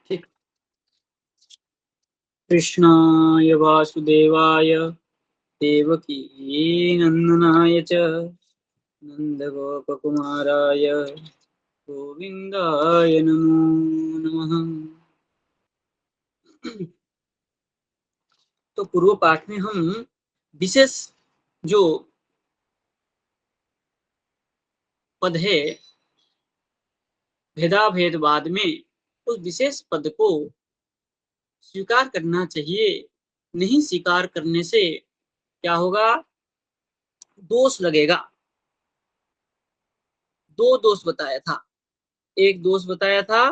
ठीक। कृष्णाय वासुदेवाय देवकी नंदनाय च नंदगोपकुमाराय गोविंदाय नमो नमः। तो पूर्व पाठ में हम विशेष जो पद है भेदाभेदवाद में, उस विशेष पद को स्वीकार करना चाहिए। नहीं स्वीकार करने से क्या होगा? दोष लगेगा। दो दोष बताया था। एक दोष बताया था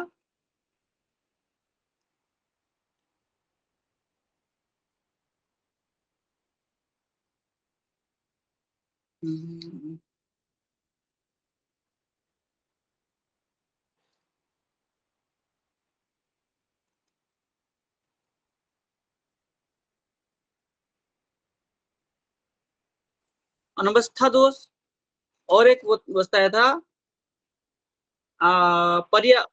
अनवस्था दोष, और एक वो बताया था पर्या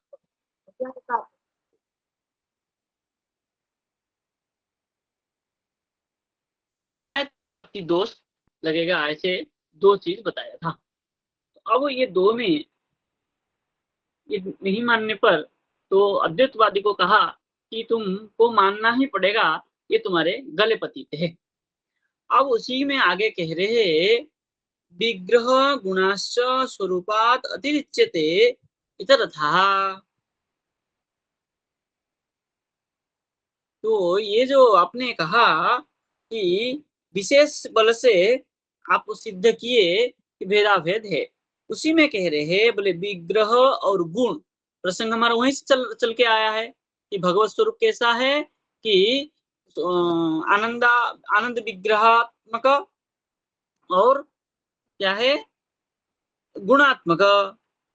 दोष लगेगा। ऐसे दो चीज बताया था। तो अब ये दो में ये नहीं मानने पर तो अद्वैतवादी को कहा कि तुमको मानना ही पड़ेगा, ये तुम्हारे गले पतीते है। अब उसी में आगे कह रहे हैं, विग्रह गुणाश्च स्वरूपात अतिरिच्यते इतरथा। तो ये जो आपने कहा कि विशेष बल से आप सिद्ध किए कि भेदाभेद है, उसी में कह रहे हैं बोले विग्रह और गुण प्रसंग हमारा वहीं से चल चल के आया है कि भगवत स्वरूप कैसा है कि आनंदा आनंद विग्रहात्मक और क्या है गुणात्मक।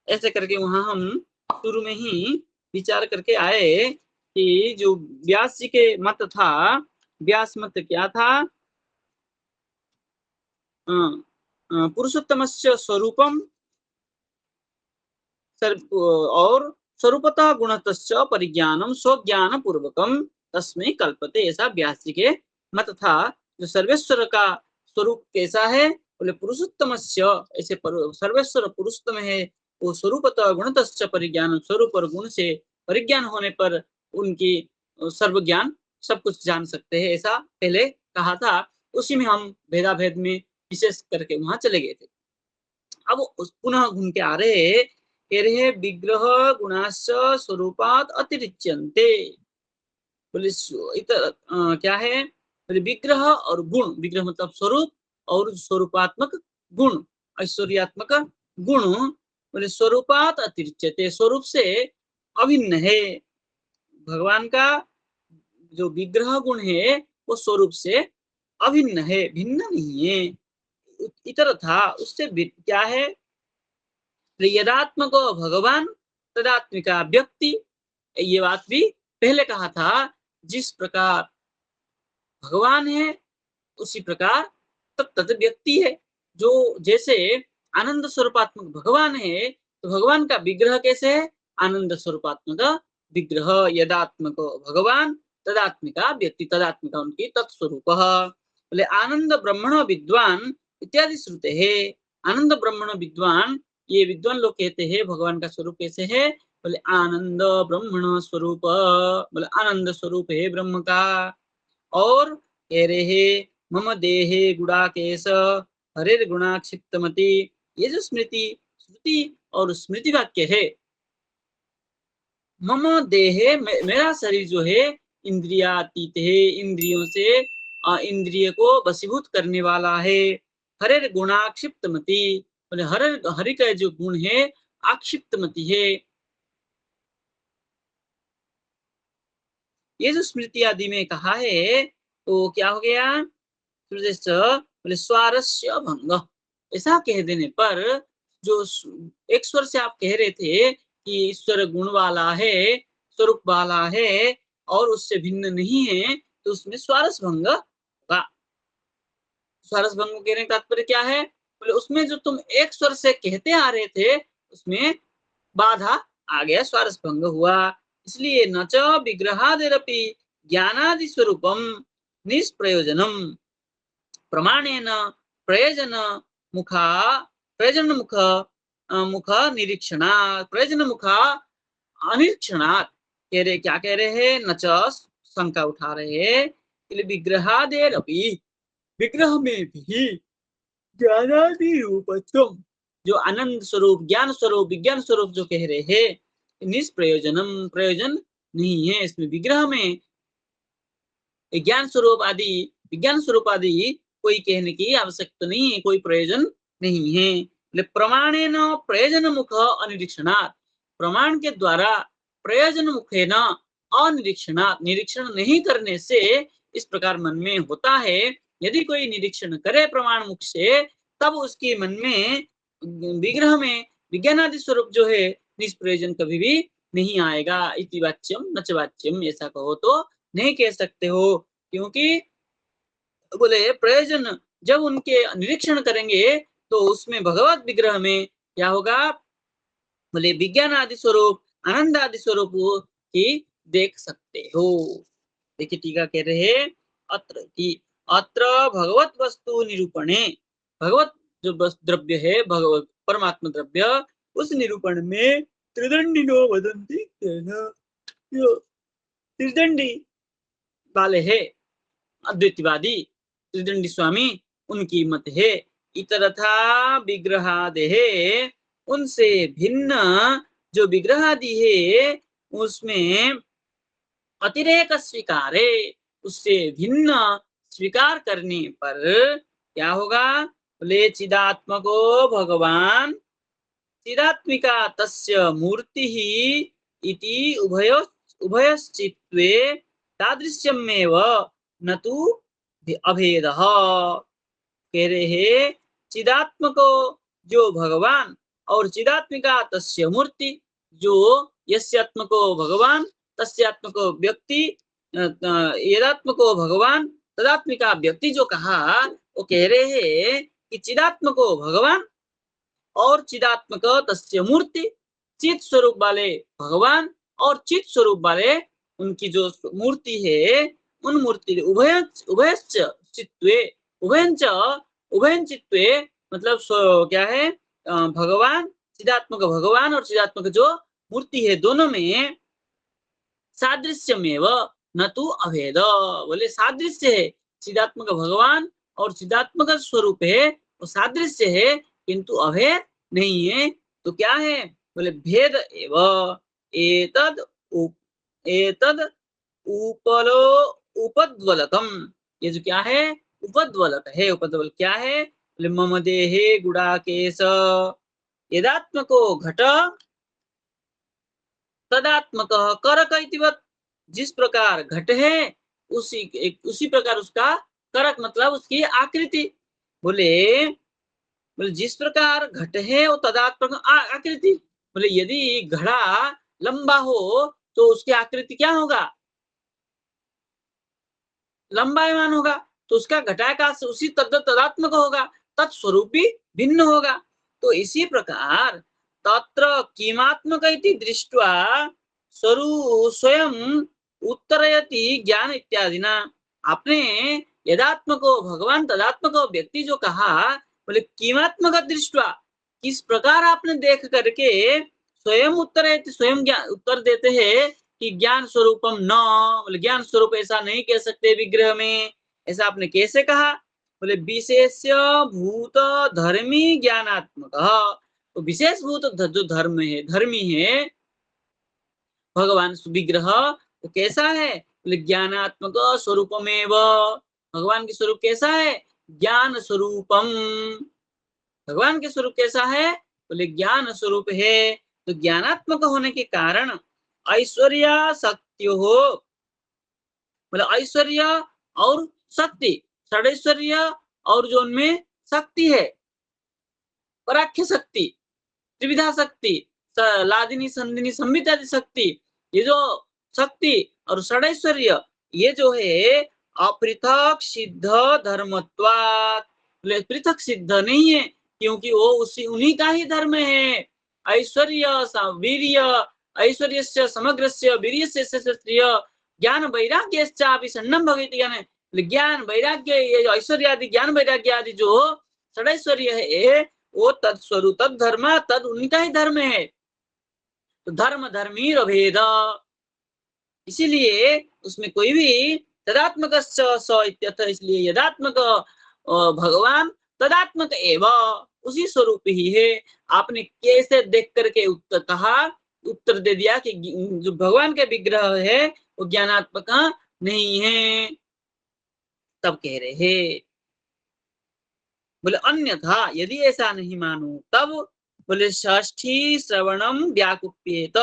ऐसे करके वहां हम शुरू में ही विचार करके आए कि जो व्यास जी के मत था, व्यास मत क्या था? पुरुषोत्तमस्य स्वरूपम और स्वरूपतः गुणतश्च परिज्ञानम स्वज्ञान पूर्वकम तस्मै कल्पते, ऐसा व्यास जी के मत था। जो सर्वेश्वर का स्वरूप कैसा है? बोले पुरुषोत्तमस्य, ऐसे सर्वेश्वर पुरुषोत्तम है, वो स्वरूपतः गुणतश्च परिज्ञान, स्वरूप और गुण से परिज्ञान होने पर उनकी सर्व ज्ञान सब कुछ जान सकते हैं, ऐसा पहले कहा था। उसी में हम भेदाभेद में विशेष करके वहां चले गए थे। अब पुनः घूम के आ रहे, कह रहे हैं विग्रह गुणाश्च स्वरूपात अतिरिच्यन्ते। बोले क्या है? बोले विग्रह और गुण, विग्रह मतलब स्वरूप और स्वरूपात्मक गुण, ऐश्वर्यात्मक गुण, बोले स्वरूपात अतिरिच्यते, स्वरूप से अभिन्न है। भगवान का जो विग्रह गुण है वो स्वरूप से अभिन्न है, भिन्न नहीं है। इतर था उससे क्या है? यदात्मको भगवान तदात्मिका व्यक्ति, ये बात भी पहले कहा था। जिस प्रकार भगवान है उसी प्रकार तत्त व्यक्ति है। जो जैसे आनंद स्वरूपात्मक भगवान है, तो भगवान का विग्रह कैसे है? आनंद स्वरूपात्मक विग्रह। यदात्मको भगवान तदात्मिका व्यक्ति, तदात्मिका उनकी तत्स्वरूप। बोले आनंद ब्रह्मण विद्वान इत्यादि श्रुते है। आनंद ब्रह्मण विद्वान, ये विद्वान लोग कहते हैं भगवान का स्वरूप कैसे है? बोले आनंद ब्रह्मण स्वरूप, बोले आनंद स्वरूप है ब्रह्म का। और कह रहे मम देहे गुड़ाकेश हरेर गुणाक्षिप्तमति, ये जो स्मृति श्रुति और स्मृति वाक्य है, मम देहे मेरा शरीर जो है इंद्रियातीत है, इंद्रियों से इंद्रिय को वशीभूत करने वाला है। हरेर गुणाक्षिप्तमति, बोले हर हरि का जो गुण है आक्षिप्तमति है। ये जो स्मृति आदि में कहा है तो क्या हो गया? बोले स्वारस्य भंग, ऐसा कह देने पर जो एक स्वर से आप कह रहे थे कि ईश्वर गुण वाला है, स्वरूप वाला है और उससे भिन्न नहीं है, तो उसमें स्वारस भंग होगा। स्वारस भंग कहने का तात्पर्य क्या है? बोले उसमें जो तुम एक स्वर से कहते आ रहे थे उसमें बाधा आ गया, स्वारस भंग हुआ। इसलिए न च विग्रहादिरपि ज्ञानादि स्वरूपम निष्प्रयोजनम प्रमाणेन प्रयोजन मुखा प्रयोजन मुख निरीक्षणा प्रयोजन मुख अनिरीक्षणात् कह रहे क्या कह रहे हैं न च शंका उठा रहे हैं विग्रहादेरपि विग्रह में भी ज्ञानादि रूपत्वम जो आनंद स्वरूप ज्ञान स्वरूप विज्ञान स्वरूप जो कह रहे हैं निष्प्रयोजनम प्रयोजन नहीं है इसमें विग्रह में ज्ञान स्वरूप आदि विज्ञान स्वरूप आदि कोई कहने की आवश्यकता नहीं है कोई प्रयोजन नहीं है प्रमाणेन प्रयोजन मुख अनिरीक्षणात् प्रमाण के द्वारा प्रयोजन मुखे न अनिरीक्षणात् निरीक्षण नहीं करने से इस प्रकार मन में होता है यदि कोई निरीक्षण करे प्रमाण मुख से तब उसके मन में विग्रह में विज्ञानादि स्वरूप जो है निष्प्रयोजन कभी भी नहीं आएगा इति वाच्यम नच वाच्यम ऐसा कहो तो नहीं कह सकते हो क्योंकि बोले प्रयोजन जब उनके निरीक्षण करेंगे तो उसमें भगवत विग्रह में क्या होगा बोले विज्ञान आदि स्वरूप आनंद आदि स्वरूप ही देख सकते हो देखिए टीका कह रहे अत्र की अत्र भगवत वस्तु निरूपणे भगवत जो द्रव्य है भगवत परमात्मा द्रव्य उस निरूपण में त्रिदंडिनो वदंती जो त्रिदंडी वाले है अद्वैतवादी त्रिदंडी स्वामी उनकी मत है इतरथा विग्रहादि है उनसे भिन्न जो विग्रहादि है उसमें अतिरेक स्वीकारे उससे भिन्न स्वीकार करने पर क्या होगा बोले चिदात्मको भगवान चिदात्मिका तस्य मूर्ति ही इति उभयश्चित्वे तादृश्यमेव न तु अभेदः कह रहे हैं चिदात्मको जो भगवान और चिदात्मिका तस्य मूर्ति जो यस्यात्मको भगवान तस्यात्मको व्यक्ति यदात्मको भगवान तदात्मिका व्यक्ति जो कहा वो कह रहे हैं कि चिदात्मको भगवान और चिदात्मक तस्य मूर्ति चित स्वरूप वाले भगवान और चित स्वरूप वाले उनकी जो मूर्ति है उन मूर्ति उभयश्च चित्वे उभयं चित्वे मतलब क्या है भगवान चिदात्मक भगवान और चिदात्मक जो मूर्ति है दोनों में सादृश्यमेव न तु अभेद बोले सादृश्य है चिदात्मक भगवान और चिदात्मक स्वरूप है वो सादृश्य है किंतु अभेद नहीं है तो क्या है बोले भेद एव एतद उपलो उपद्वलकम ये जो क्या है उपद्वलक है उपद्वलक क्या है बोले मम देहे गुडाकेश यदात्मको घट तदात्मक करक इतिवत जिस प्रकार घट है उसी प्रकार उसका करक मतलब उसकी आकृति बोले जिस प्रकार घट है वो तदात्मक आकृति बोले यदि घड़ा लंबा हो तो उसकी आकृति क्या होगा लंबायमान होगा तो उसका घटाकाश उसी तदात्मक होगा तत्स्वरूप भी भिन्न होगा तो इसी प्रकार तत्र किमात्मक इति दृष्ट्वा स्वयं उत्तरयति ज्ञान इत्यादि ना आपने यदात्मको भगवान तदात्मको व्यक्ति जो कहा बोले किमात्मक दृष्ट्वा किस प्रकार आपने देख करके स्वयं उत्तरयति स्वयं उत्तर देते हैं कि ज्ञान स्वरूपम न बोले ज्ञान स्वरूप ऐसा नहीं कह सकते विग्रह में ऐसा आपने कैसे कहा बोले विशेष भूत धर्मी ज्ञानात्मक तो विशेष भूत जो धर्म है धर्मी है भगवान विग्रह वो कैसा है बोले ज्ञानात्मक स्वरूपमेव भगवान के स्वरूप कैसा है ज्ञान स्वरूपम भगवान के स्वरूप कैसा है बोले ज्ञान स्वरूप है तो ज्ञानात्मक होने के कारण ऐश्वर्य शक्ति हो बोले ऐश्वर्य और शक्ति षडैश्वर्य और जो उनमें शक्ति है पराख्य शक्ति त्रिविधा शक्ति लादिनी संदिनी संबित आदि शक्ति ये जो शक्ति और षडैश्वर्य ये जो है अपृथक सिद्ध धर्मत्वात् पृथक सिद्ध नहीं है क्योंकि वो उसी उन्हीं का ही धर्म है ऐश्वर्य वीर्य ऐश्वर्यस्य समग्रस्य वीर्यस्य श्रेय ज्ञान वैराग्यश्चापि सन्नम भवित। यानी ज्ञान वैराग्य, ये ऐश्वर्य आदि ज्ञान वैराग्य आदि जो षडैश्वर्य है वो तत्स्वरूप तद धर्म तद उनका ही धर्म है। तो धर्म धर्मी भेद, इसीलिए उसमें कोई भी तदात्मक इत्यर्थ। इसलिए यदात्मक भगवान तदात्मक एव, उसी स्वरूप ही है। आपने कैसे देख करके उत्तर दे दिया कि जो भगवान के विग्रह है वो ज्ञानात्मक नहीं है। तब कह रहे हैं, बोले अन्यथा यदि ऐसा नहीं मानो तब बोले षष्ठी श्रवणम व्याकुप्येत।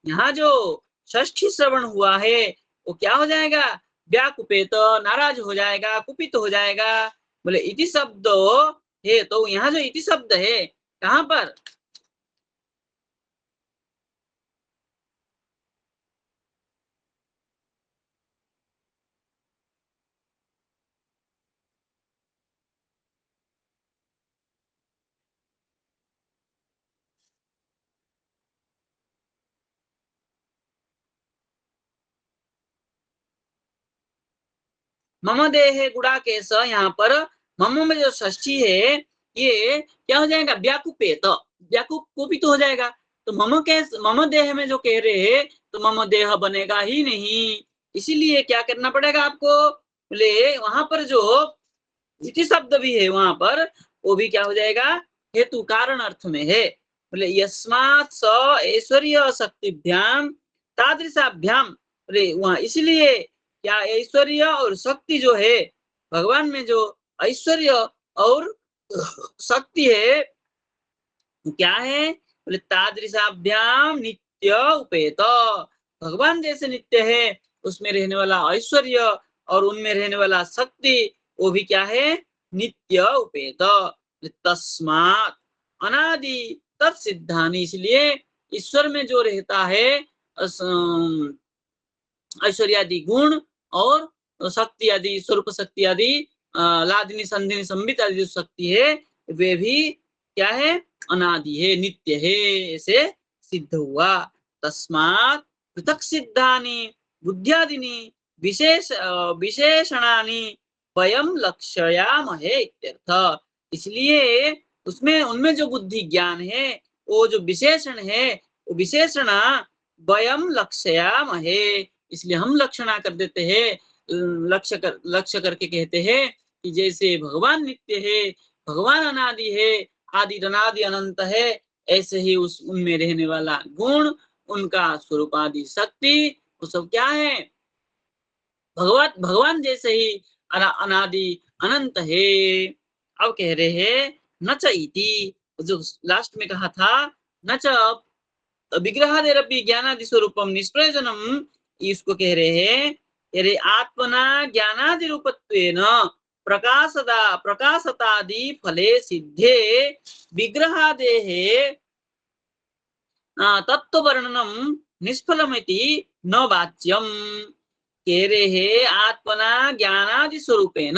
यहाँ जो षष्ठी श्रवण हुआ है वो क्या हो जाएगा? व्याकुपेत, नाराज हो जाएगा, कुपित हो जाएगा। बोले इति शब्द है, तो यहाँ जो इति शब्द है कहाँ पर? मम देहे गुड़ाकेश, यहाँ पर मम में जो षष्ठी है ये क्या हो जाएगा? व्याकुपेत, व्याकुप कुपित हो जाएगा। तो मम देह में जो कह रहे हैं तो मम देह बनेगा ही नहीं। इसीलिए क्या करना पड़ेगा आपको? बोले वहां पर जो इति शब्द भी है वहां पर वो भी क्या हो जाएगा? हेतु कारण अर्थ में है। बोले यस्मात् स ऐश्वर्य शक्तिभ्याम तादृशाभ्याम, बोले वहां इसलिए क्या ऐश्वर्य और शक्ति जो है भगवान में जो ऐश्वर्य और शक्ति है क्या है? बोले तादृशाभ्याम नित्य उपेत, भगवान जैसे नित्य है उसमें रहने वाला ऐश्वर्य और उनमें रहने वाला शक्ति वो भी क्या है? नित्य उपेत। तस्मात् अनादि तत्सिद्धानि, इसलिए ईश्वर में जो रहता है ऐश्वर्यादि गुण और शक्ति आदि, स्वरूप शक्ति आदि, लादिनी संधिनी संबित आदि जो शक्ति है वे भी क्या है? अनादि है, नित्य है, ऐसे सिद्ध हुआ। तस्मात् पृथक सिद्धानि बुद्ध्यादिनी विशेषणानि वयम लक्ष्यामहे इत्यर्थ। इसलिए उसमें उनमें जो बुद्धि ज्ञान है वो जो विशेषण है वो विशेषण वयम लक्ष्यामहे, इसलिए हम लक्षणा कर देते हैं, लक्ष्य करके कहते हैं कि जैसे भगवान नित्य है, भगवान अनादि है, आदि अनादि अनंत है, ऐसे ही उस उनमें रहने वाला गुण, उनका स्वरूप आदि शक्ति वो सब क्या है? भगवान जैसे ही अनादि अनंत है। अब कह रहे हैं न च इति, जो लास्ट में कहा था न च विग्रहादेरपि ज्ञानादि स्वरूपम निष्प्रयोजनम, इसको कह रहे हैं अरे आत्मना ज्ञानादि रूपत्वेन प्रकाशतादि फले सिद्धे विग्रहादेहे तत्व वर्णनम निष्फलमिति न वाच्यम। कह रहे हैं आत्मना ज्ञानादि स्वरूपेण,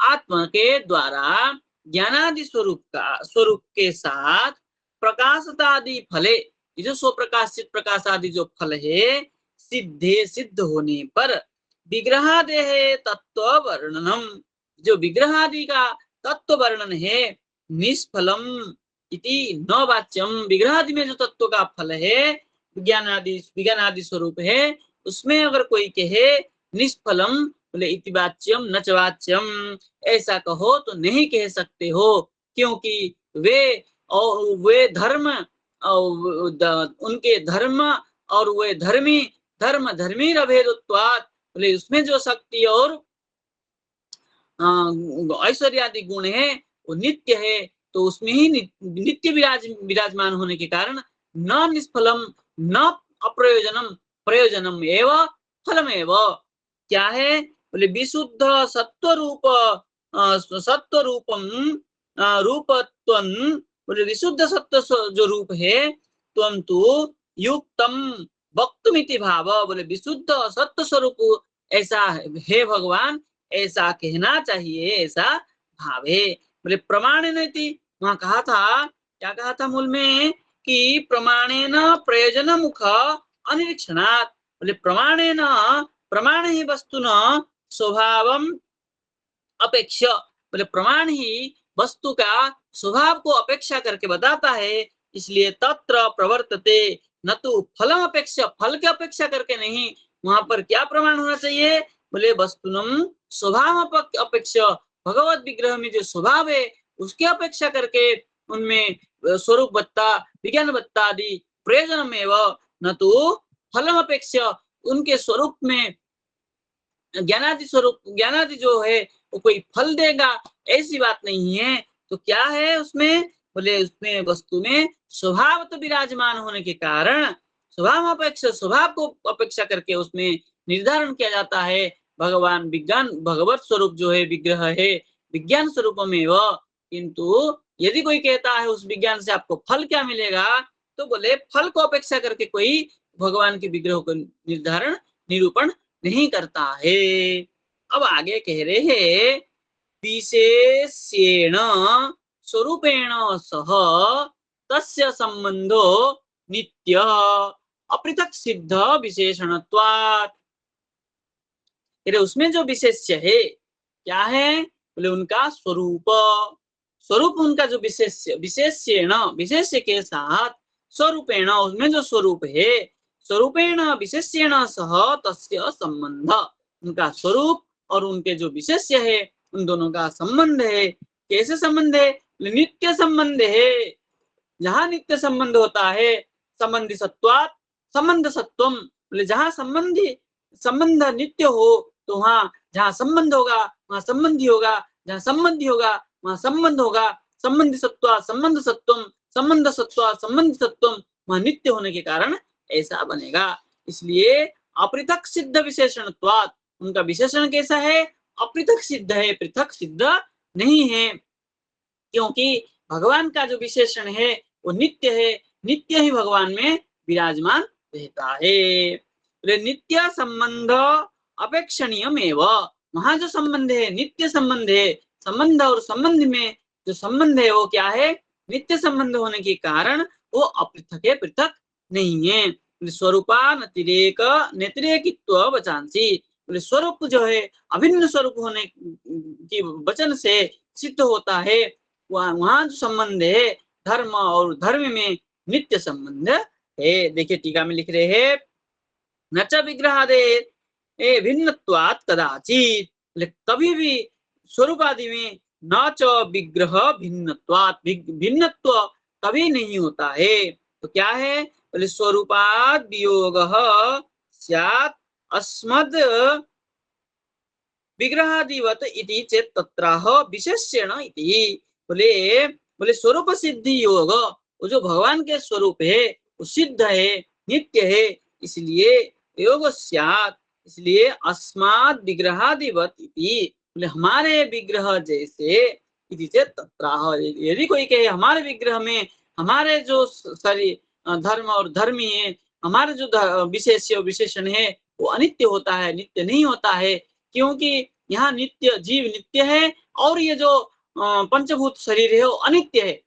आत्मा के द्वारा ज्ञानादि स्वरूप के साथ प्रकाशतादि फले, जो स्वप्रकाशित प्रकाश आदि जो फल है सिद्ध होने पर विग्रहादेह तत्व वर्णनम, जो विग्रह आदि का तत्व वर्णन है निष्फलम इति न वाच्यम, विग्रह आदि में जो तत्व का फल है विज्ञान आदि स्वरूप है उसमें अगर कोई कहे निष्फलम, बोले इति वाच्यम न च वाच्यम, ऐसा कहो तो नहीं कह सकते हो, क्योंकि वे धर्म उनके धर्म और वे धर्मी रभेदत्वात्, बोले उसमें जो शक्ति और ऐश्वर्यादि गुण है वो नित्य है, तो उसमें ही नित्य विराजमान होने के कारण न निष्फलम न अप्रयोजनम प्रयोजनम एवं फलम एवं, क्या है? बोले विशुद्ध सत्वरूपम रूपत्वं, बोले विशुद्ध सत्व जो रूप है त्वं तु युक्तम वक्तुमिति भाव, बोले विशुद्ध सत्व स्वरूप ऐसा है भगवान, ऐसा कहना चाहिए, ऐसा भाव है। बोले प्रमाण नहीं, वहां कहा था, क्या कहा था मूल में? कि प्रमाणेन प्रयोजन मुख अनिरीक्षणात्, बोले प्रमाणेन, प्रमाण ही वस्तुन स्वभावम अपेक्षा, बोले प्रमाण ही वस्तु का स्वभाव को अपेक्षा करके बताता है, इसलिए तत्र प्रवर्तते न तो फलम अपेक्षा, फल की अपेक्षा करके नहीं। वहां पर क्या प्रमाण होना चाहिए, बोले वस्तुनम स्वभाव अपेक्षा, भगवत विग्रह में जो स्वभाव है उसकी अपेक्षा करके उनमें स्वरूप बत्ता, विज्ञान बत्ता आदि प्रयोजन में न तो फलम अपेक्षा, उनके स्वरूप में ज्ञानादि स्वरूप, ज्ञानादि जो है वो कोई फल देगा, ऐसी बात नहीं है। तो क्या है उसमें, बोले उसमें वस्तु में स्वभाव तो विराजमान होने के कारण स्वभाव अपेक्षा, स्वभाव को अपेक्षा करके उसमें निर्धारण किया जाता है भगवान विज्ञान, भगवत स्वरूप जो है विग्रह है विज्ञान स्वरूप में वह। किंतु यदि कोई कहता है उस विज्ञान से आपको फल क्या मिलेगा, तो बोले फल को अपेक्षा करके कोई भगवान के विग्रह को निर्धारण, निरूपण नहीं करता है। अब आगे कह रहे हैं विशेषेण स्वरूपेण सह तस्य संबंधो नित्य अपृथक सिद्ध विशेषणत्वात्। उसमें जो विशेष्य है क्या है, बोले उनका स्वरूप, स्वरूप उनका जो विशेष्य, विशेष्येण विशेष्य के साथ स्वरूपेण उसमें जो स्वरूप है, स्वरूपेण विशेष्येण सह तस्य संबंध, उनका स्वरूप और उनके जो विशेष्य है उन दोनों का संबंध है। कैसे संबंध है, नित्य संबंध है। जहां नित्य संबंध होता है, संबंधी सत्वात् संबंध सत्वम, बोले जहां संबंधी संबंध नित्य हो तो वहां जहां संबंध होगा वहां संबंधी होगा, जहां संबंधी होगा वहां संबंध होगा। संबंधी सत्वा संबंध सत्वम, संबंध सत्वा संबंध सत्वम, वहां नित्य होने के कारण ऐसा बनेगा। इसलिए अपृथक सिद्ध विशेषणत्वात्, उनका विशेषण कैसा है, अपृथक सिद्ध है, पृथक सिद्ध नहीं है। क्योंकि भगवान का जो विशेषण है वो नित्य है, नित्य ही भगवान में विराजमान रहता है। नित्य संबंध अपेक्षणीय एवं, वहां जो संबंध है नित्य संबंध है, संबंध और संबंध में जो संबंध है वो क्या है, नित्य संबंध होने के कारण वो अपृथक है, पृथक नहीं है। स्वरूपान अतिरेक नेत्रेकित्व वचांसी, बोले स्वरूप जो है अभिन्न स्वरूप होने की वचन से सिद्ध होता है, वहां जो संबंध है धर्म और धर्म में नित्य संबंध है। देखिए टीका में लिख रहे हैं न च विग्रहादे भिन्नत्वात् कदाचित, कभी भी स्वरूप आदि में न च विग्रह भिन्नत्वात्, भिन्नत्व कभी नहीं होता है। तो क्या है, बोले स्वरूपाद वियोगः स्यात् अस्मद् विग्रहादिवत इति चेत् तत्राह विशेष्यण इति। बोले बोले स्वरूप सिद्धि योग, वो जो भगवान के स्वरूप है वो सिद्ध है, नित्य है, इसलिए योग स्यात्, इसलिए अस्माद् विग्रहादिवत इति, बोले हमारे विग्रह जैसे इति चेत् तत्राह, यदि कोई कहे हमारे विग्रह में हमारे जो शरीर धर्म और धर्मी है, हमारे जो विशेष्य विशेषण है वो अनित्य होता है, नित्य नहीं होता है। क्योंकि यहाँ नित्य जीव नित्य है और ये जो पंचभूत शरीर है वो अनित्य है,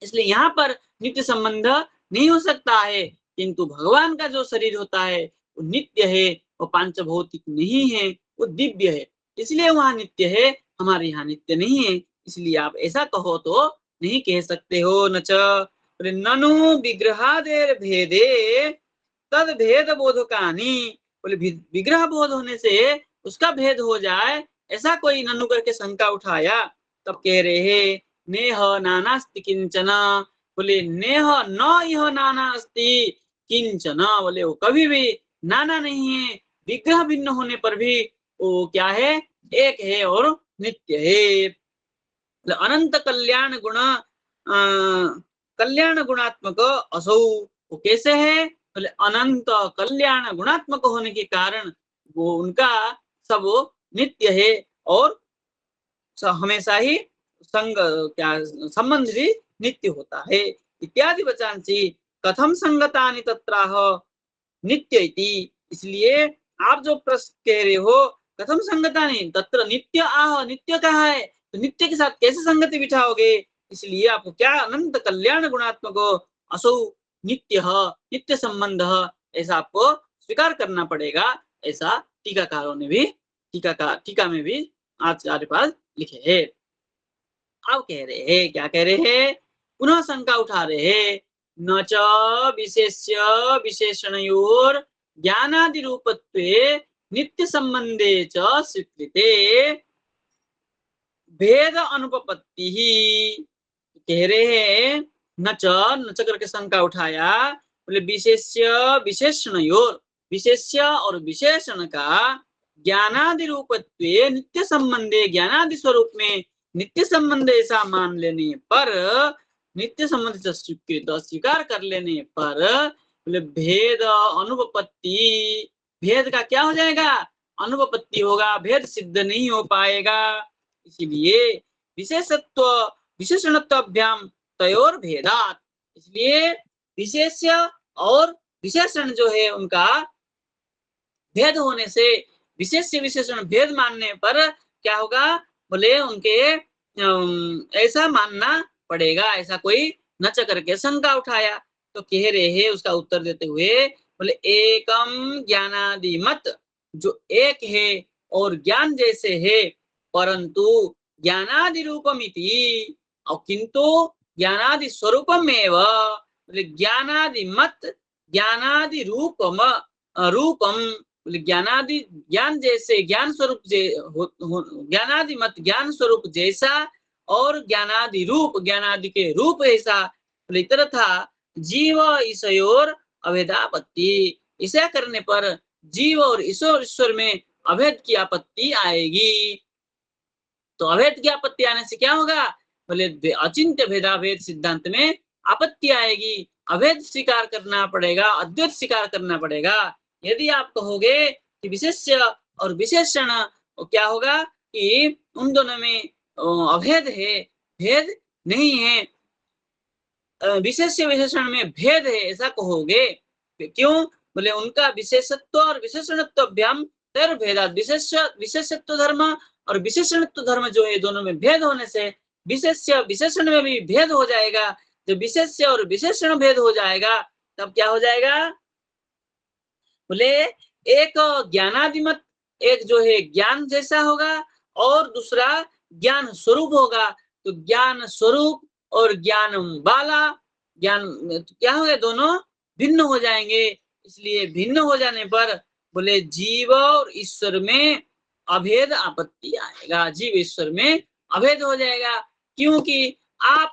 इसलिए यहाँ पर नित्य संबंध नहीं हो सकता है। किंतु भगवान का जो शरीर होता है वो नित्य है, वो पांचभौतिक नहीं है, वो दिव्य है, इसलिए वहाँ नित्य है, हमारे यहाँ नित्य नहीं है। इसलिए आप ऐसा कहो तो नहीं कह सकते हो। न च ननु विग्रहादेर भेदे तद भेद बोधकानी, बोले विग्रह बोध होने से उसका भेद हो जाए, ऐसा कोई ननु करके शंका उठाया, तब कह रहे हैं नेह नानास्ति किंचन, बोले नेह न यह नाना अस्ति किंचन, बोले वो कभी भी नाना नहीं है, विग्रह भिन्न होने पर भी वो क्या है, एक है और नित्य है। अनंत कल्याण गुण कल्याण गुणात्मक असौ, वो कैसे है, बोले अनंत कल्याण गुणात्मक होने के कारण वो उनका सब नित्य है और हमेशा ही संग क्या संबंध भी नित्य होता है। इत्यादि वचांसी कथम संगतानि तत्राह नित्य इति, इसलिए आप जो प्रश्न कह रहे हो कथम संगतानि तत्र नित्य आह, नित्य कहा है तो नित्य के साथ कैसे संगति बिठाओगे, इसलिए आपको क्या अनंत कल्याण गुणात्मक असौ नित्य नित्य संबंध, ऐसा आपको स्वीकार करना पड़ेगा। ऐसा टीकाकारों ने भी टीका में भी आचार्य पाद लिखे है। अब कह रहे हैं, क्या कह रहे हैं, पुनः शंका उठा रहे हैं, न च विशेष्य विशेषणयोर ज्ञानादि रूपत्वे नित्य संबंधे च स्वीकृते भेद अनुपपत्ति ही। कह रहे हैं न च करके शंका उठाया, बोले विशेष्य विशेषणयोर, विशेष्य और विशेषण का ज्ञानादि रूपत्वे नित्य संबंधे, ज्ञानादि स्वरूप में नित्य संबंध ऐसा मान लेने पर, नित्य संबंध से स्वीकृत स्वीकार कर लेने पर, बोले भेद अनुपपत्ति, भेद का क्या हो जाएगा, अनुपपत्ति होगा, भेद सिद्ध नहीं हो पाएगा। इसलिए विशेषत्व विशेषणत्वाभ्याम तयोर भेदात, इसलिए विशेष्य और विशेषण जो है उनका भेद होने से, विशेष विशेषण भेद मानने पर क्या होगा, बोले उनके ऐसा मानना पड़ेगा। ऐसा कोई नच करके शंका उठाया, तो कह रहे हैं उसका उत्तर देते हुए, बोले एकम ज्ञानादि मत, जो एक है और ज्ञान जैसे है, परंतु ज्ञानादि रूपमिति, और किंतु ज्ञानादि स्वरूपमेव, बोले ज्ञानादि मत ज्ञानादि रूपम रूपम, ज्ञानादि ज्ञान जैसे, ज्ञान स्वरूप ज्ञानादि मत ज्ञान स्वरूप जैसा, और ज्ञानादि रूप ज्ञानादि के रूप ऐसा, इतर था जीव ईश्वर अभेदापत्ति, ऐसा करने पर जीव और ईश्वर में अभेद की आपत्ति आएगी। तो अभेद की आपत्ति आने से क्या होगा, बोले अचिंत्य भेदाभेद सिद्धांत में आपत्ति आएगी, अभेद स्वीकार करना पड़ेगा, अद्वैत स्वीकार करना पड़ेगा। यदि आप कहोगे कि विशेष्य और विशेषण, क्या होगा कि उन दोनों में अभेद है, भेद नहीं है, विशेष्य विशेषण में भेद है, ऐसा कहोगे, क्यों, बोले उनका विशेषत्व और विशेषणत्व अभ्याम तर भेदात, विशेषत्व धर्म और विशेषणत्व धर्म जो है दोनों में भेद होने से विशेष्य विशेषण में भी भेद हो जाएगा। जब विशेष्य और विशेषण भेद हो जाएगा तब क्या हो जाएगा, बोले एक ज्ञानादिमत, एक जो है ज्ञान जैसा होगा और दूसरा ज्ञान स्वरूप होगा। तो ज्ञान स्वरूप और ज्ञान वाला, ज्ञान क्या होगा, दोनों भिन्न हो जाएंगे। इसलिए भिन्न हो जाने पर बोले जीव और ईश्वर में अभेद आपत्ति आएगा, जीव ईश्वर में अभेद हो जाएगा, क्योंकि आप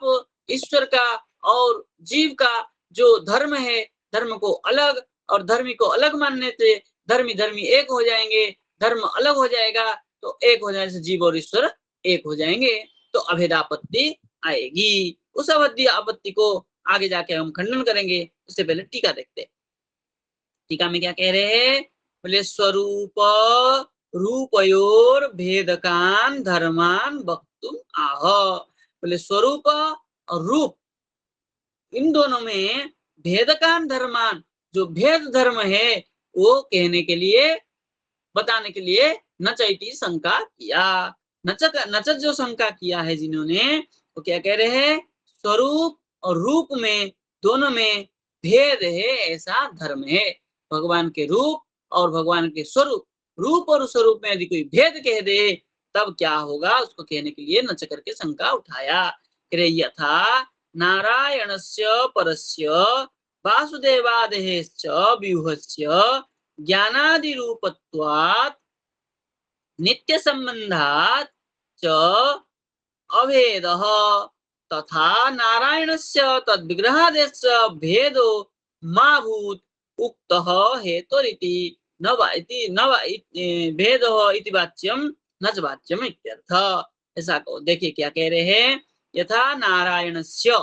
ईश्वर का और जीव का जो धर्म है, धर्म को अलग और धर्मी को अलग मानने से धर्मी धर्मी एक हो जाएंगे, धर्म अलग हो जाएगा, तो एक हो जाने से जीव और ईश्वर एक हो जाएंगे, तो अभेदापत्ति आएगी। उस अवधि आपत्ति को आगे जाके हम खंडन करेंगे, उससे पहले टीका देखते। टीका में क्या कह रहे हैं, बोले स्वरूप रूपयोर भेदकान धर्मान वक्तुम आह, बोले स्वरूप और रूप इन दोनों में भेदकान धर्मान, जो भेद धर्म है वो कहने के लिए, बताने के लिए नचैती शंका किया। नच जो शंका किया है जिन्होंने, वो क्या कह रहे हैं, स्वरूप और रूप में दोनों में भेद है, ऐसा धर्म है। भगवान के रूप और भगवान के स्वरूप, रूप और स्वरूप में यदि कोई भेद कह दे तब क्या होगा, उसको कहने के लिए नच करके शंका उठाया। यथा नारायणस्य परस्य वासुदेवादेश्च व्यूहस्य ज्ञानादि रूपत्वात् नित्य संबंधात् च अभेदः, तथा नारायणस्य तद्विग्रहादेश्च भेदो मा भूत् उक्तः हेतुरिति न वा भेदः इति वाच्यम न च वाच्यम इत्यर्थ। ऐसा को देखिए क्या कह रहे हैं, यथा नारायणस्य,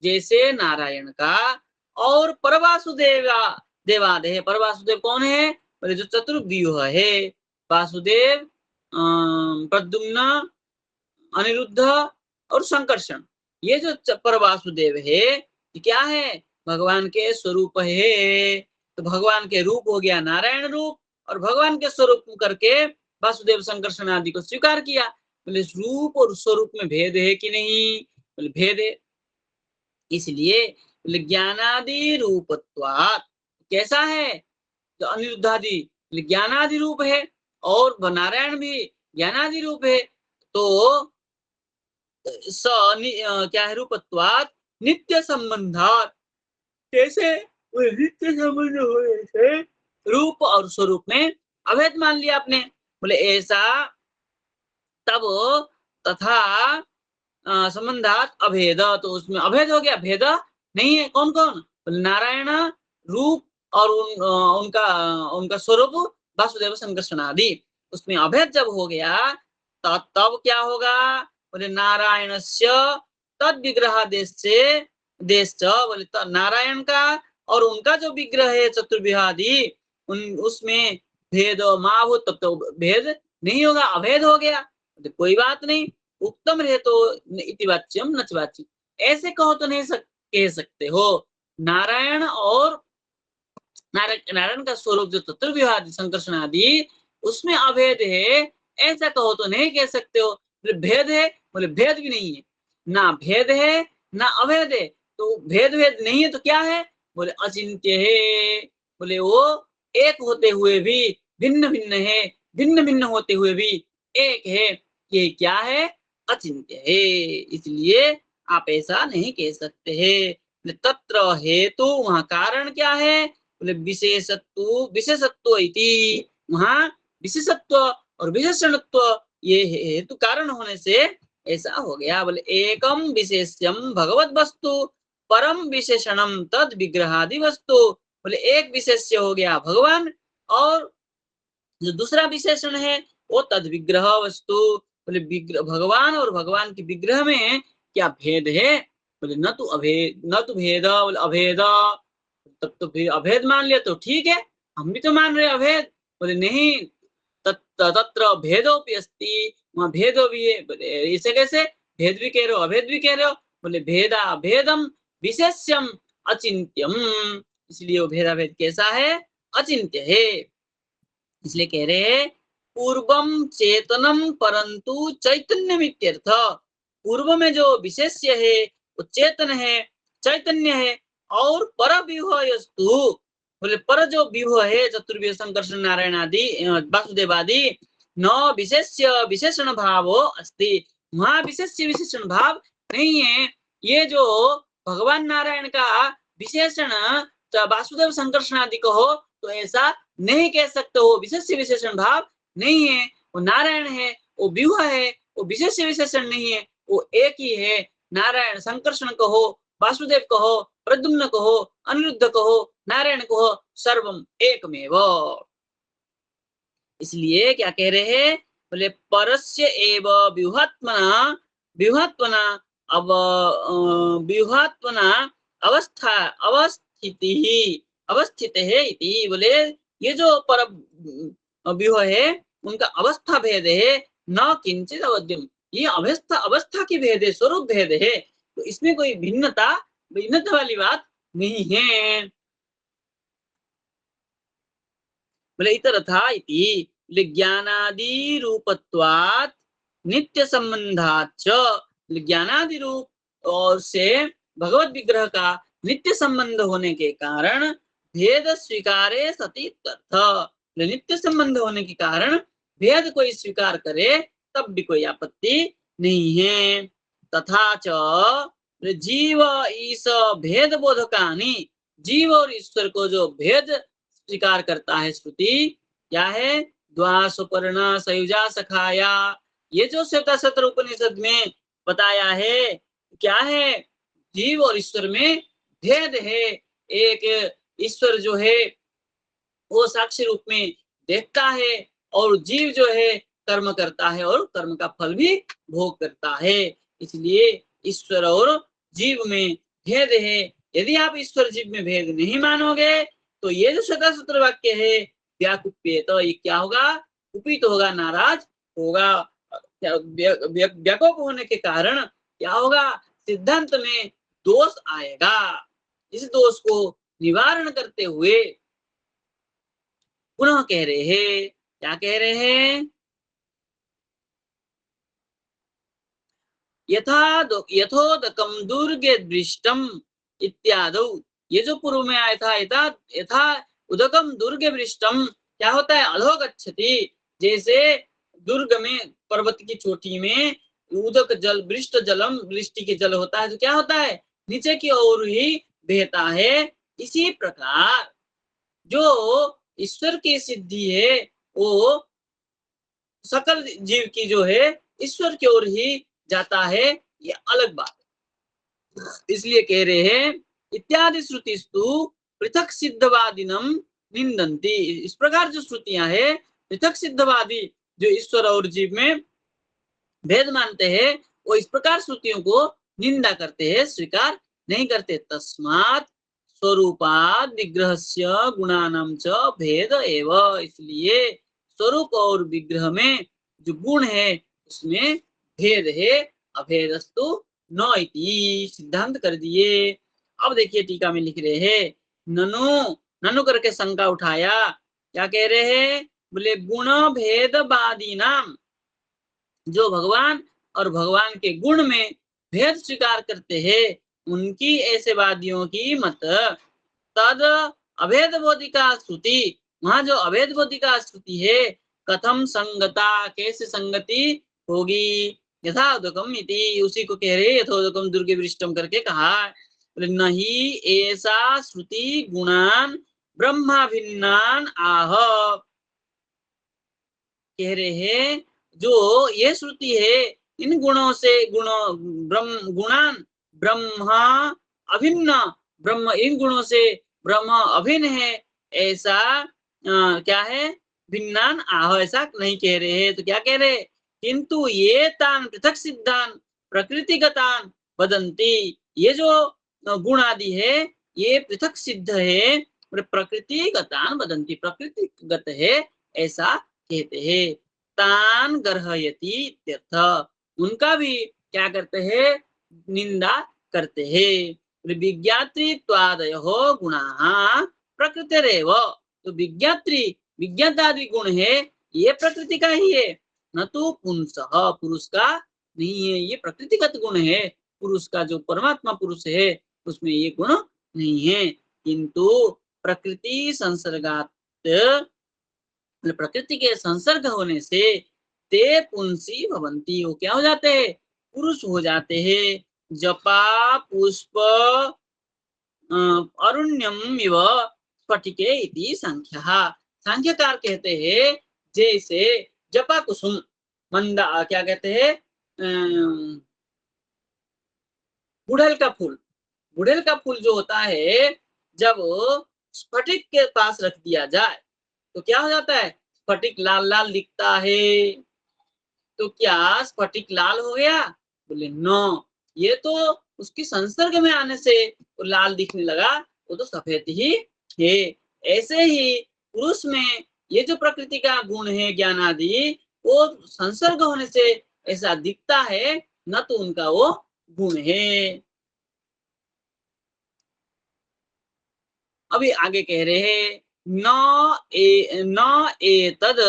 जैसे नारायण का, और परवासुदेवा देवादेह, परवासुदेव कौन है, बोले जो चतुर्व्यूह है, वासुदेव प्रद्युम्न अनिरुद्ध और संकर्षण, ये जो परवासुदेव है ये क्या है, भगवान के स्वरूप है। तो भगवान के रूप हो गया नारायण रूप, और भगवान के स्वरूप करके वासुदेव संकर्षण आदि को स्वीकार किया। बोले रूप और स्वरूप में भेद है कि नहीं, बोले भेद है। इसलिए बोले ज्ञानादि रूपत्वात्। कैसा है? तो अनिरुद्धादि ज्ञानादि रूप है और नारायण भी ज्ञानादि रूप है। तो क्या है? रूपत्वात् नित्य संबंधात्। कैसे? वो नित्य संबंध होने से रूप और स्वरूप में अभेद मान लिया आपने। बोले ऐसा तब तथा संबंधात अभेद, तो उसमें अभेद हो गया, भेद नहीं है। कौन कौन? बोले नारायण रूप और उनका उनका स्वरूप वासुदेव संकर्षण आदि, उसमें अभेद जब हो गया तब क्या होगा? बोले नारायणस्य तद विग्रह देश बोले नारायण का और उनका जो विग्रह है चतुर्विहादि उन उसमें भेद महाभूत, तब तो भेद नहीं होगा, अभेद हो गया। तो कोई बात नहीं, उत्तम रहे तो इति वाच्यम नच वाच्यम, ऐसे कहो तो नहीं कह सकते हो। नारायण और नारायण का स्वरूप जो चतुर्विहादि संकर्षण आदि उसमें अभेद है, ऐसा कहो तो नहीं कह सकते हो। बोले भेद है? बोले भेद भी नहीं है, ना भेद है ना अभेद है। तो भेद भेद नहीं है तो क्या है? बोले अचिंत्य है। बोले वो एक होते हुए भी भिन्न भिन्न है, भिन्न भिन्न होते हुए भी एक है, ये क्या है? अचिंत्य है। इसलिए आप ऐसा नहीं कह सकते हैं। तत्र हेतु, वहां कारण क्या है? बोले विशेषत्व इति, वहां विशेषत्व और विशेषणत्व ये हेतु कारण होने से ऐसा हो गया। बोले एकम विशेष्यम भगवत वस्तु परम विशेषणम तद विग्रहादि वस्तु। बोले एक विशेष्य हो गया भगवान और जो दूसरा विशेषण है वो तद विग्रह वस्तु। बोले विग्रह भगवान और भगवान के विग्रह में क्या भेद है? बोले न तो अभेद, न तो भेद, बोले अभेद। तब तो फिर अभेद मान लिया तो ठीक है, हम भी तो मान रहे अभेद। बोले नहीं, तत्र भेदोपि अस्ति, वहां भेद भी है। बोले इसे कैसे? भेद भी कह रहे हो अभेद भी कह रहे हो। बोले भेदा भेदम विशेष्यम अचिंत्यम, इसलिए वो भेदा भेद कैसा है? अचिंत्य है। इसलिए कह रहे हैं पूर्वम चेतनम परंतु चैतन्य मित्यर्थ। पूर्व में जो विशेष्य है वो चेतन है, चैतन्य है। और पर विभवस्तु, बोले पर जो विभव है चतुर्विध संकर्षण नारायण आदि वासुदेव आदि न विशेष्य विशेषण भाव अस्ति, वहां विशेष्य विशेषण भाव नहीं है। ये जो भगवान नारायण का विशेषण वासुदेव संकर्षण आदि कहो तो ऐसा नहीं कह सकते हो, विशेष विशेषण भाव नहीं है। वो नारायण है, वो विभव है, वो विशेष विशेषण नहीं है, वो एक ही है। नारायण संकर्षण कहो, वासुदेव कहो, प्रद्युम्न कहो, अनिरुद्ध कहो, नारायण कहो, सर्वम एकमेव। इसलिए क्या कह रहे हैं? बोले परस्य एव व्यूहात्मना व्यूहात्मना अब व्यूहात्मना अवस्था अवस्थिति ही अवस्थित है इति। बोले ये जो पर व्यूह है उनका अवस्था भेद है, न किंचित अवध्यम, ये अवस्था अवस्था की भेद है, स्वरूप भेद है। तो इसमें कोई भिन्नता भिन्नता वाली बात नहीं है। बोले इतरथा इति ज्ञानादि रूपत्वात् नित्य संबंधाच, ज्ञानादि रूप और से भगवत विग्रह का नित्य संबंध होने के कारण भेद स्वीकारे सती तर्थ। नित्य संबंध होने के कारण भेद कोई स्वीकार करे तब भी कोई आपत्ति नहीं है। तथा च जीव ईश भेद बोधकानि, जीव और ईश्वर को जो भेद स्वीकार करता है श्रुति क्या है? द्वा सुपर्णा सयुजा सखाया, ये जो श्वेता सत्र उपनिषद में बताया है क्या है? जीव और ईश्वर में भेद है। एक ईश्वर जो है वो साक्षी रूप में देखता है और जीव जो है कर्म करता है और कर्म का फल भी भोग करता है। इसलिए ईश्वर और जीव में भेद है। यदि आप ईश्वर जीव में भेद नहीं मानोगे तो ये जो श्वेता सूत्र वाक्य है व्याकुप्य, तो ये क्या होगा? कुपित होगा, नाराज होगा। व्याकोप होने के कारण क्या होगा? सिद्धांत में दोष आएगा। इस दोष को निवारण करते हुए पुनः कह रहे हैं, क्या कह रहे हैं? यथोदकम दुर्गे दृष्टम इत्यादि। ये जो पूर्व में आया था, यथा यथा उदकम दुर्गे वृष्टम, क्या होता है, अधोगच्छति, जैसे दुर्ग में, पर्वत की चोटी में उदक जल, वृष्ट जलम, वृष्टि के जल होता है, तो क्या होता है, नीचे की ओर ही बहता है। इसी प्रकार जो ईश्वर की सिद्धि है, वो सकल जीव की जो है ईश्वर की ओर ही जाता है, ये अलग बात है। इसलिए कह रहे हैं, इत्यादि श्रुतिस्तु पृथक सिद्धवादिनम निंदन्ति। इस प्रकार जो श्रुतियां है, पृथक सिद्धवादी जो ईश्वर और जीव में भेद मानते हैं, वो इस प्रकार श्रुतियों को निंदा करते हैं, स्वीकार नहीं करते। तस्मात् स्वरूपाद विग्रहस्य गुणानां च भेद एव। इसलिए स्वरूप और विग्रह में जो गुण है उसमें भेद है। अभेदस्तु न इति सिद्धांत कर दिए। अब देखिए टीका में लिख रहे हैं, ननु, ननु करके शंका उठाया। क्या कह रहे हैं, बोले गुण भेदवादी नाम, जो भगवान और भगवान के गुण में भेद स्वीकार करते हैं, उनकी ऐसे वादियों की मत तद अभेद बोधिका श्रुति, वहां जो अभेद बोधिका श्रुति है, कथम संगता, कैसे संगति होगी, यथाउदकम इति, उसी को कह रहे यथोदकम दुर्गे वृष्टम करके कहा। नहीं ऐसा श्रुति गुणान ब्रह्मा भिन्नान आह, कह रहे हैं जो ये श्रुति है, इन गुणों से गुणान ब्रह्मा अभिन्न, ब्रह्म इन गुणों से ब्रह्म अभिन्न है, ऐसा क्या है, भिन्नान आह, ऐसा नहीं कह रहे हैं। तो क्या कह रहे, किंतु ये तान पृथक सिद्धान प्रकृतिगतान वदंती, ये जो गुण आदि है ये पृथक सिद्ध है, प्रकृतिगतान वदंती, प्रकृतिगत है ऐसा कहते हैं। तान गर्हयति इत्यर्थ, उनका भी क्या करते हैं, निंदा करते हैं। विज्ञातृत्वादयो गुणाः प्रकृतिरेव, तो विज्ञात्री, विज्ञातादि गुण है ये प्रकृति का ही है, न तो पुंसः, पुरुष का नहीं है, ये प्रकृतिगत गुण है। पुरुष का जो परमात्मा पुरुष है उसमें ये गुण नहीं है। किंतु प्रकृति संसर्गात, प्रकृति के संसर्ग होने से ते पुंसी भवंती, वो क्या हो जाते हैं, पुरुष हो जाते हैं। जपा पुष्प अरुण्यम इव स्फटिके इति संख्या, सांख्यकार कहते हैं जैसे जपा कुसुम, मंदा क्या कहते हैं, गुड़हल का फूल, गुड़हल का फूल जो होता है, जब स्फटिक के पास रख दिया जाए तो क्या हो जाता है, स्फटिक लाल लाल दिखता है। तो क्या स्फटिक लाल हो गया, बोले नो, ये तो उसकी संसर्ग में आने से वो लाल दिखने लगा, वो तो सफेद ही है। ऐसे ही पुरुष में ये जो प्रकृति का गुण है ज्ञान आदि, वो संसर्ग होने से ऐसा दिखता है, न तो उनका वो गुण है। अभी आगे कह रहे हैं, न एतद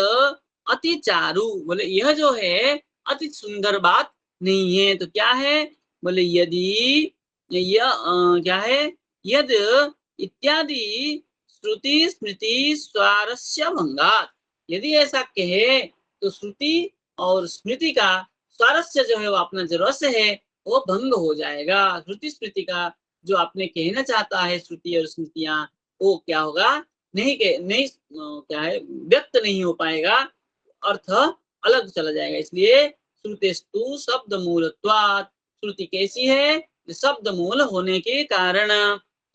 अति चारु, बोले यह जो है अति सुंदर बात नहीं है। तो क्या है, बोले यदि यह क्या है, यद इत्यादि श्रुति स्मृति स्वारस्य भंगात, यदि ऐसा कहे तो श्रुति और स्मृति का स्वारस्य जो है, वो अपना जो रस है वो भंग हो जाएगा। श्रुति स्मृति का जो आपने कहना चाहता है, श्रुति और स्मृतियां, वो क्या होगा, नहीं क्या है, व्यक्त नहीं हो पाएगा, अर्थ अलग चला जाएगा। इसलिए श्रुतेस्तु शब्द मूलत्वात्, श्रुति कैसी है, शब्द मूल होने के कारण,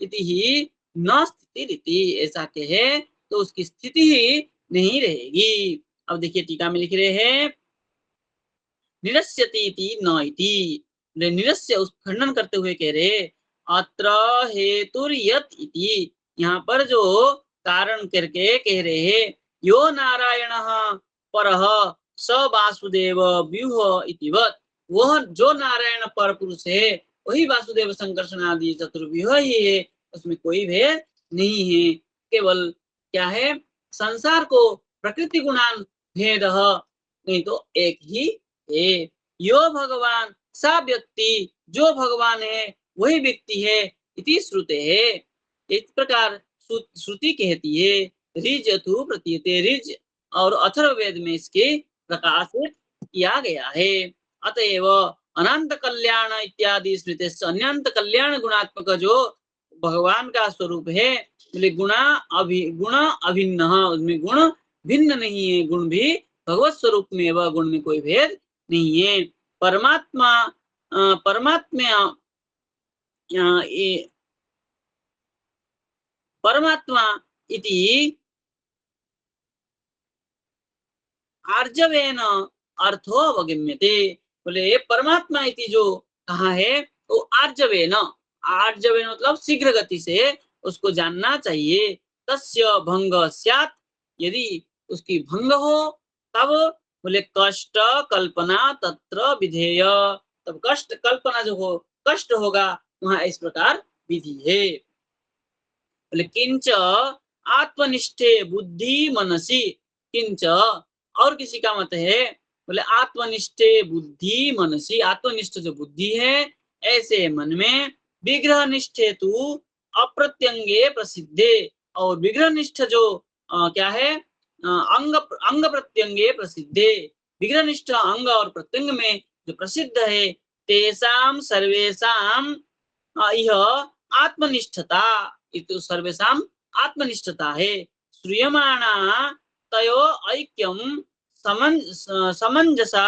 इति ही न स्थिति रीति, ऐसा कहे तो उसकी स्थिति ही नहीं रहेगी। अब देखिए टीका में लिख रहे हैं, निरस्यति इति न इति, निरस्य उस खंडन करते हुए कह रहे, अत्र हेतुर्यत इति, यहाँ पर जो कारण करके कह रहे हैं, यो नारायणः परः स वासुदेव व्यूह इतिवत, वह जो नारायण पर पुरुष है वही वासुदेव संकर्षण आदि चतुर्व्यूह ही है, उसमें कोई भेद नहीं है। केवल क्या है, संसार को प्रकृति गुणान भेद, नहीं तो एक ही है। यो भगवान सा व्यक्ति, जो भगवान है वही व्यक्ति है, इति श्रुतेः। इस प्रकार श्रुति कहती है, ऋज अथु प्रतीयते, ऋज और अथर्ववेद में इसके प्रकाशित किया गया है। अतएव अनंत कल्याण इत्यादि स्मृति अनंत कल्याण गुणात्मक जो भगवान का स्वरूप है, बोले गुण अभिन्न, उसमें गुण भिन्न नहीं है, गुण भी भगवत स्वरूप में, वह गुण में कोई भेद नहीं है। परमात्मा परमात्मा इति आर्जवेन अर्थो अवगम्यते। बोले परमात्मा इति जो कहा है तो आर्जवेन, आर्जवेन मतलब शीघ्र गति से उसको जानना चाहिए। तस्य भंग स्यात्, यदि उसकी भंग हो तब बोले कष्ट कल्पना तत्र विधेय, तब कष्ट कल्पना जो हो, कष्ट होगा वहां इस प्रकार विधि है। बोले किंच आत्मनिष्ठे बुद्धि मनसी, किंच और किसी का मत है, बोले आत्मनिष्ठे बुद्धि मनसी, आत्मनिष्ठ जो बुद्धि है ऐसे मन में, विग्रह निष्ठे तु अप्रत्यंगे प्रसिद्धे, और विग्रह निष्ठ जो क्या है, अंग अंग प्रत्यंगे प्रसिद्धे, विग्रह निष्ठ अंग और प्रत्यंग में जो प्रसिद्ध है, तेसाम सर्वेसाम यह आत्मनिष्ठता, इतो सर्वेसाम आत्मनिष्ठता है। श्रूयमाणा तयो ऐक्यम समंजसा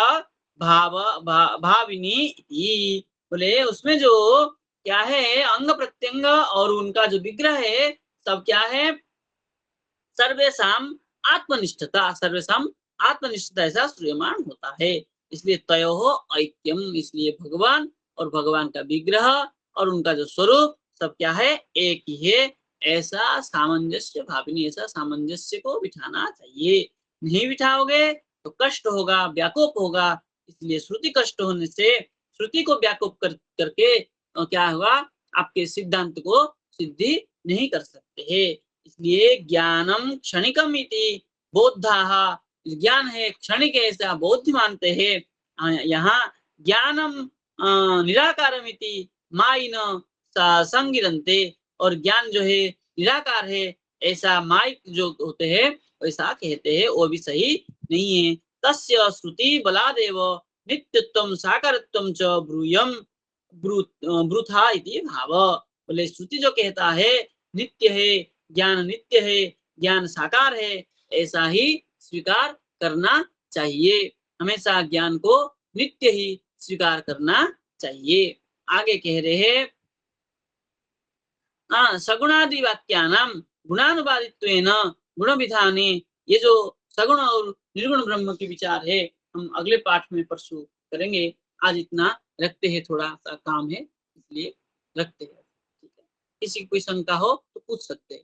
भाविनी इति। बोले उसमें जो क्या है, अंग प्रत्यंग और उनका जो विग्रह है सब क्या है, सर्वेसाम आत्मनिष्ठता, सर्वेसाम आत्मनिष्ठता ऐसा श्रूयमान होता है। इसलिए तयो ऐक्यम, इसलिए भगवान और भगवान का विग्रह और उनका जो स्वरूप सब क्या है, एक ही है। ऐसा सामंजस्य भाविनी, ऐसा सामंजस्य को बिठाना चाहिए। नहीं बिठाओगे तो कष्ट होगा, व्याकोप होगा। इसलिए श्रुति कष्ट होने से, श्रुति को व्याकोप करके क्या होगा, आपके सिद्धांत को सिद्धि नहीं कर सकते हैं। इसलिए ज्ञानम क्षणिकम इति बोधाः, ज्ञान है क्षणिक है ऐसा बौद्ध मानते हैं। यहाँ ज्ञानम निराकारम इति माइन संगिरन्ते, और ज्ञान जो है निराकार है ऐसा माइक जो होते हैं वैसा कहते हैं, वो भी सही नहीं है। तस्य श्रुति बलादेव नित्यत्वम साकारत्वम च ब्रूयम ब्रूथा इति भाव। बोले श्रुति जो कहता है नित्य है, ज्ञान नित्य है, ज्ञान साकार है, ऐसा ही स्वीकार करना चाहिए। हमेशा ज्ञान को नित्य ही स्वीकार करना चाहिए। आगे कह रहे हैं, सगुणादि वाक्यानाम गुणानुवादित्वेन गुण विधाने, ये जो सगुण और निर्गुण ब्रह्म के विचार है हम अगले पाठ में परसों करेंगे। आज इतना रखते हैं, थोड़ा सा काम है इसलिए रखते हैं। ठीक है, किसी की कोई शंका हो तो पूछ सकते हैं।